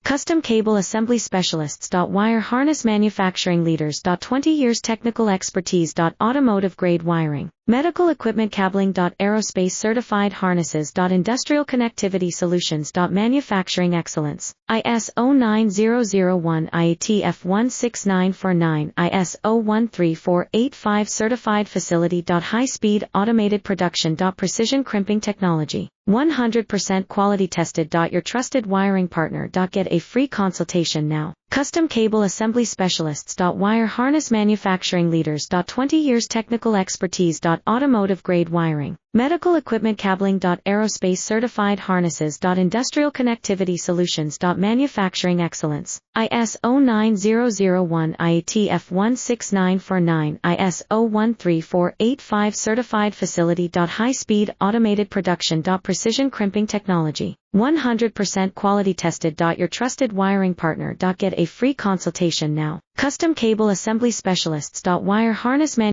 Custom Cable Assembly Specialists. Wire Harness Manufacturing Leaders. 20 years Technical Expertise. Automotive Grade Wiring, Medical Equipment Cabling. Aerospace Certified Harnesses. Industrial Connectivity Solutions. Manufacturing Excellence, ISO 9001 IATF 16949 ISO 13485 Certified Facility. High-speed automated production. Precision crimping technology, 100% quality tested. Your trusted wiring partner. Get a free consultation now. Custom Cable Assembly Specialists. Wire Harness Manufacturing Leaders. 20 years Technical Expertise. Automotive Grade Wiring, Medical Equipment Cabling. Aerospace Certified Harnesses. Industrial Connectivity Solutions. Manufacturing Excellence, ISO 9001 IATF 16949 ISO 13485 Certified Facility. High-speed automated production. Precision crimping technology, 100% quality tested. Your trusted wiring partner. Get a free consultation now. Custom Cable Assembly Specialists. Wire Harness